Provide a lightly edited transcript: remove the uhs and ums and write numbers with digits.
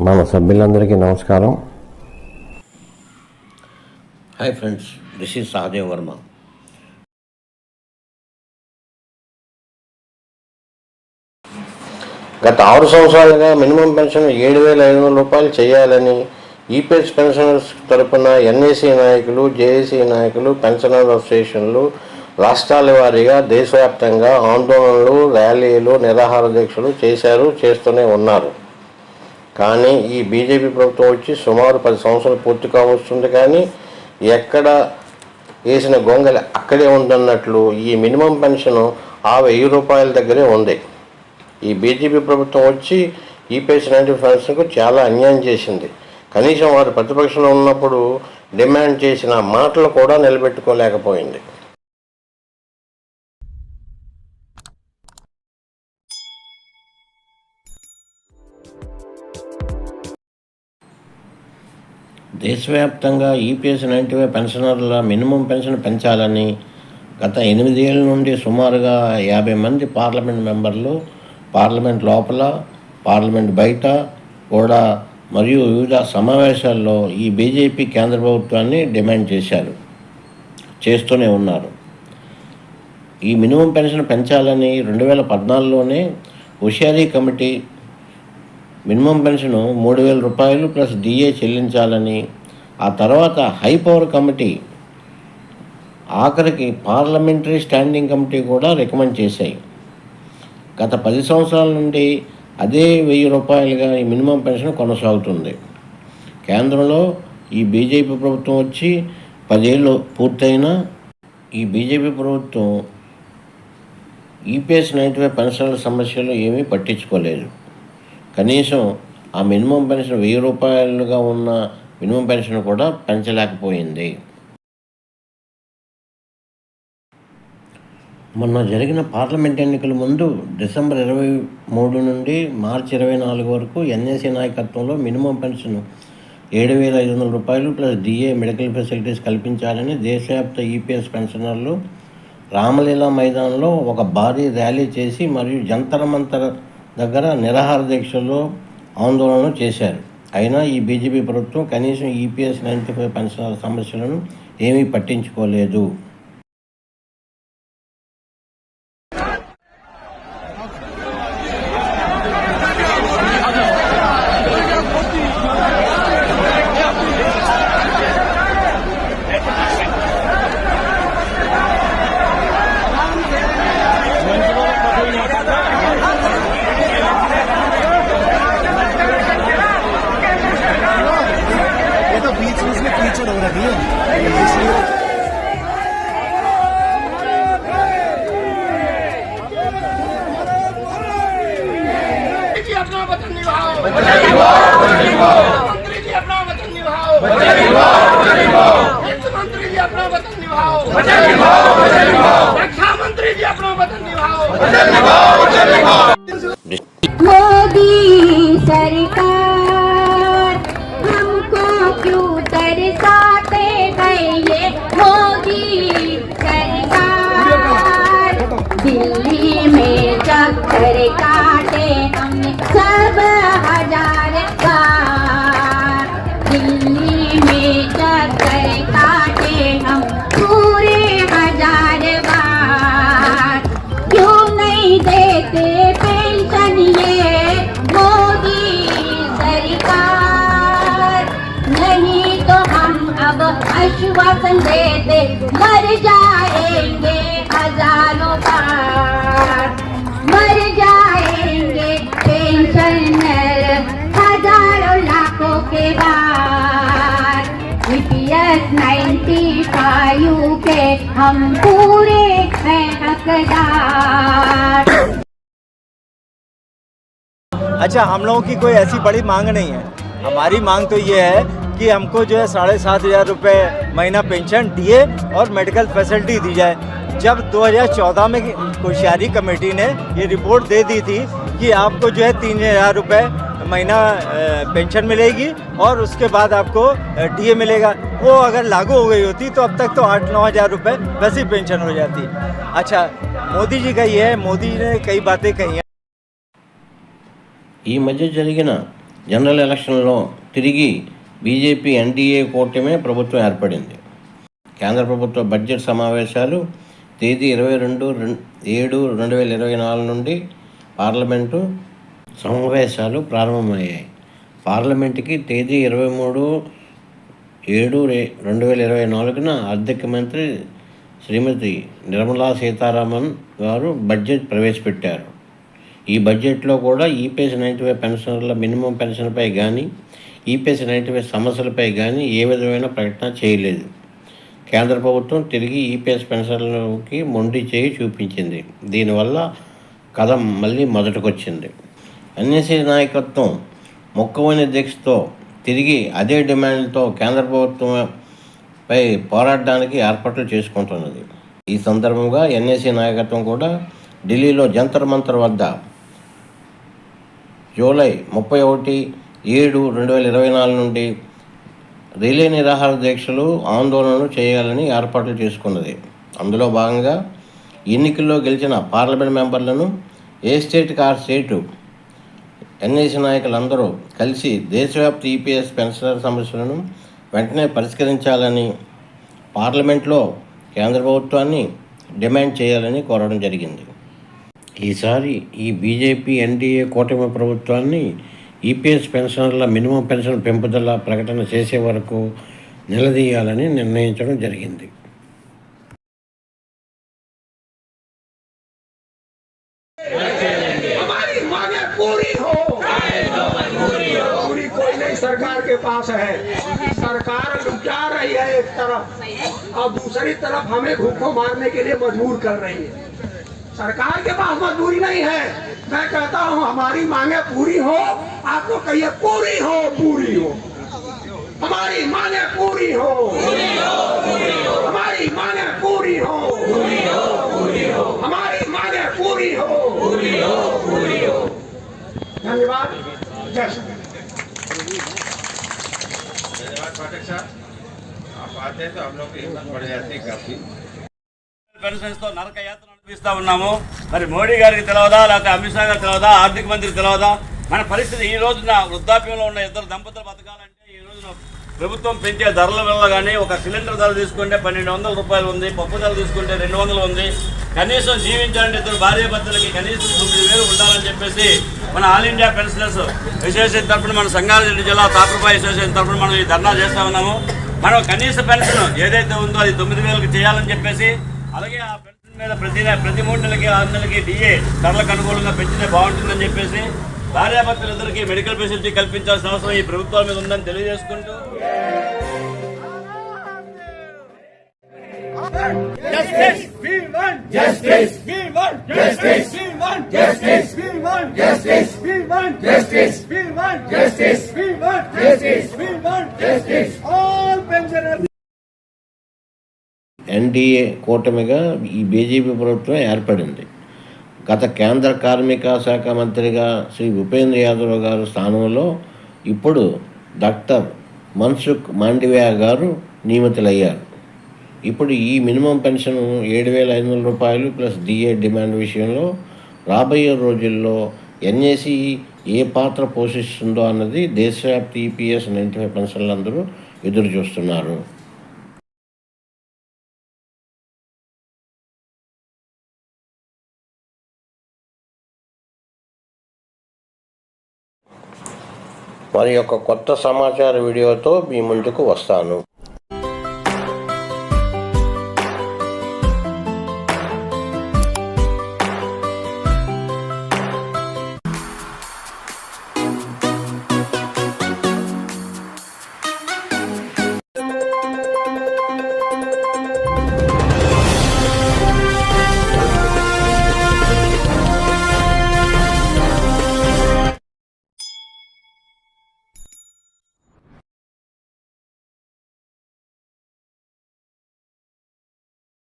మన సభ్యులందరికీ నమస్కారం. Hi friends, this is Sahadev Varma. గత 6 సంవత్సరాలుగా మినిమం పెన్షన్ 7,500 రూపాయలు చేయాలని ఈపీఎస్ పెన్షనర్స్ తరపున ఎన్ఏసీ నాయకులు, జేఏసీ నాయకులు, పెన్షనర్ అసోసియేషన్లు రాష్ట్రాల వారీగా దేశవ్యాప్తంగా ఆందోళనలు, ర్యాలీలు, నిరాహార దీక్షలు చేస్తూనే ఉన్నారు. కానీ ఈ బీజేపీ ప్రభుత్వం వచ్చి సుమారు 10 సంవత్సరాలు పూర్తి కావస్తుంది. కానీ ఎక్కడ వేసిన గొంగలి అక్కడే ఉందన్నట్లు ఈ మినిమం పెన్షన్ ఆ 1000 రూపాయల దగ్గరే ఉంది. ఈ బీజేపీ ప్రభుత్వం వచ్చి ఈపీఎస్ 90 పెన్షన్కు చాలా అన్యాయం చేసింది. కనీసం వారు ప్రతిపక్షంలో ఉన్నప్పుడు డిమాండ్ చేసిన మాటలు కూడా నిలబెట్టుకోలేకపోయింది. దేశవ్యాప్తంగా ఈపీఎస్ 90 పెన్షనర్ల మినిమం పెన్షన్ పెంచాలని గత 8 ఏళ్ళ నుండి సుమారుగా 50 మంది పార్లమెంట్ మెంబర్లు పార్లమెంట్ లోపల, పార్లమెంట్ బయట కూడా మరియు వివిధ సమావేశాల్లో ఈ బీజేపీ కేంద్ర ప్రభుత్వాన్ని డిమాండ్ చేస్తూనే ఉన్నారు. ఈ మినిమం పెన్షన్ పెంచాలని 2014లోనే హుషారీ కమిటీ మినిమం పెన్షన్ 3,000 రూపాయలు ప్లస్ డిఏ చెల్లించాలని, ఆ తర్వాత హై పవర్ కమిటీ, ఆఖరికి పార్లమెంటరీ స్టాండింగ్ కమిటీ కూడా రికమెండ్ చేశాయి. గత 10 సంవత్సరాల నుండి అదే 1,000 రూపాయలుగా ఈ మినిమం పెన్షన్ కొనసాగుతుంది. కేంద్రంలో ఈ బీజేపీ ప్రభుత్వం వచ్చి 10 ఏళ్ళు పూర్తయినా ఈ బీజేపీ ప్రభుత్వం ఈపీఎస్ 90 పెన్షన్ల సమస్యలు ఏమీ పట్టించుకోలేదు. కనీసం ఆ మినిమం పెన్షన్ 1,000 రూపాయలుగా ఉన్న మినిమం పెన్షన్ కూడా పెంచలేకపోయింది. మొన్న జరిగిన పార్లమెంట్ ఎన్నికల ముందు డిసెంబర్ 23 నుండి మార్చి 24 వరకు ఎన్ఏసీ నాయకత్వంలో మినిమం పెన్షన్ 7,500 రూపాయలు ప్లస్ డిఏ మెడికల్ ఫెసిలిటీస్ కల్పించాలని దేశవ్యాప్త ఈపీఎస్ పెన్షనర్లు రామలీలా మైదానంలో ఒక భారీ ర్యాలీ చేసి మరియు జంతర్ మంతర్ దగ్గర నిరాహార దీక్షల్లో ఆందోళన చేశారు. అయినా ఈ బీజేపీ ప్రభుత్వం కనీసం ఈపీఎస్ 95 పెన్షనర్ల సమస్యలను ఏమీ పట్టించుకోలేదు. मोदी सरकार हमको क्यों तरसाते हैं ये मोदी सरकार। दिल्ली में चक्कर काटे हमने सब 1000 बार, दिल्ली में चक्कर काटे हम पूरे 1000 बार। क्यों नहीं देते पेंशन ये मोदी सरकार। नहीं तो हम अब आश्वासन देते मर जाएंगे हजारों बार, मर जाएंगे पेंशनर हजारों लाखों के बाद। EPS 95 के हम पूरे हैं हकदार। अच्छा, हम लोगों की कोई ऐसी बड़ी मांग नहीं है। हमारी मांग तो ये है कि कि हमको जो है 7,500 रुपये महीना पेंशन डीए और मेडिकल फैसिलिटी दी जाए। जब 2014 में कोश्यारी कमेटी ने ये रिपोर्ट दे दी थी कि आपको जो है 3,000 रुपये महीना पेंशन मिलेगी और उसके बाद आपको डीए मिलेगा, वो अगर लागू हो गई होती तो अब तक तो 8-9 हज़ार रुपये वैसी पेंशन हो जाती। अच्छा, मोदी जी का ये है, मोदी जी ने कई बातें कही हैं। ఈ మధ్య జరిగిన జనరల్ ఎలక్షన్లో తిరిగి బీజేపీ ఎన్డీఏ కూటమి ప్రభుత్వం ఏర్పడింది. కేంద్ర ప్రభుత్వ బడ్జెట్ సమావేశాలు తేదీ 22/7/2024 నుండి పార్లమెంటు సమావేశాలు ప్రారంభమయ్యాయి. పార్లమెంటుకి తేదీ 23/7/2024 ఆర్థిక మంత్రి శ్రీమతి నిర్మలా సీతారామన్ గారు బడ్జెట్ ప్రవేశపెట్టారు. ఈ బడ్జెట్లో కూడా ఈపీఎస్ 95 పెన్షనర్ల మినిమం పెన్షన్పై కానీ ఈపీఎస్ 95 సమస్యలపై కానీ ఏ విధమైన ప్రకటన చేయలేదు. కేంద్ర ప్రభుత్వం తిరిగి ఈపీఎస్ పెన్షన్లకి మొండి చేయి చూపించింది. దీనివల్ల కథ మళ్ళీ మొదటికొచ్చింది. ఎన్ఎస్సీ నాయకత్వం మొక్కవని దీక్షతో తిరిగి అదే డిమాండ్లతో కేంద్ర ప్రభుత్వంపై పోరాడడానికి ఏర్పాట్లు చేసుకుంటున్నది. ఈ సందర్భంగా ఎన్ఎస్సీ నాయకత్వం కూడా ఢిల్లీలో జంతర్ మంతర్ వద్ద జూలై 31/7/2024 నుండి రిలే నిరాహార దీక్షలు ఆందోళనలు చేయాలని ఏర్పాట్లు చేసుకున్నది. అందులో భాగంగా ఎన్నికల్లో గెలిచిన పార్లమెంట్ మెంబర్లను ఏ స్టేట్కి ఆ స్టేటు ఎన్ఎస్సీ నాయకులందరూ కలిసి దేశవ్యాప్త ఈపీఎస్ పెన్షనర్ సమస్యలను వెంటనే పరిష్కరించాలని పార్లమెంట్లో కేంద్ర ప్రభుత్వాన్ని డిమాండ్ చేయాలని కోరడం జరిగింది. ఈసారి ఈ బీజేపీ ఎన్డీఏ కూటమి ప్రభుత్వాన్ని ఈపీఎస్ పెన్షనర్ల మినిమం పెన్షన్ పెంపుదల ప్రకటన చేసే వరకు నిలదీయాలని నిర్ణయించడం జరిగింది. सरकार के पास है, सरकार लुटा रही है एक तरफ और दूसरी तरफ हमें भूखों मारने के लिए मजबूर कर रही है। सरकार के पास मजबूरी नहीं है, मैं कहता हूँ हमारी मांगे पूरी हो, आप लोग कहिए पूरी हो, पूरी हो, हमारी मांगे पूरी हो, हमारी मांगे पूरी हो, हमारी मांगे पूरी हो। धन्यवाद। जय श्री पाठक साहब, आप आते हैं तो हम लोग की हिम्मत बढ़ जाती है काफी। పెన్షన్స్తో నరక యాత్ర నడిపిస్తూ ఉన్నాము. మరి మోడీ గారికి తెలియదా, లేకపోతే అమిత్ షా గారికి తెలియదా, ఆర్థిక మంత్రికి తెలియదా? మన పరిస్థితి ఈ రోజున వృద్ధాప్యంలో ఉన్న ఇద్దరు దంపతులు బతకాలంటే ఈ రోజున ప్రభుత్వం పెంచే ధరల వల్ల కానీ ఒక సిలిండర్ ధర తీసుకుంటే 1,200 రూపాయలు ఉంది, పప్పు ధర తీసుకుంటే 200 ఉంది. కనీసం జీవించాలంటే ఇద్దరు భార్యాభర్తలకి కనీసం 9,000 ఉండాలని చెప్పేసి మన ఆల్ ఇండియా పెన్షనర్స్ అసోసియేషన్ తరఫున మన సంగారెడ్డి జిల్లా తాపరపాయ అసోసియేషన్ తరఫున మనం ఈ ధర్నా చేస్తూ ఉన్నాము. మనం కనీస పెన్షన్ ఏదైతే ఉందో అది 9,000కి చేయాలని చెప్పేసి, అలాగే ఆ పెన్షన్ మీద ప్రతి 3 నెలలకి 6 నెలలకి డిఏ ధరలకు అనుకూలంగా పెంచితే బాగుంటుందని చెప్పేసి భార్యాభర్తలిద్దరికీ మెడికల్ ఫెసిలిటీ కల్పించాల్సిన అవసరం ఈ ప్రభుత్వాల మీద ఉందని తెలియజేసుకుంటూ ఎన్డీఏ కూటమిగా ఈ బీజేపీ ప్రభుత్వం ఏర్పడింది. గత కేంద్ర కార్మిక శాఖ మంత్రిగా శ్రీ భూపేంద్ర యాదవ్ గారు స్థానంలో ఇప్పుడు డాక్టర్ మన్సుఖ్ మాండవీయ గారు నియమితులయ్యారు. ఇప్పుడు ఈ మినిమం పెన్షన్ 7,500 రూపాయలు ప్లస్ డిఏ డిమాండ్ విషయంలో రాబోయే రోజుల్లో ఎన్ఏసీ ఏ పాత్ర పోషిస్తుందో అన్నది దేశవ్యాప్త ఈపీఎస్ 95 పెన్షన్లందరూ ఎదురు చూస్తున్నారు. మరి యొక్క కొత్త సమాచార వీడియోతో మీ ముందుకు వస్తాను.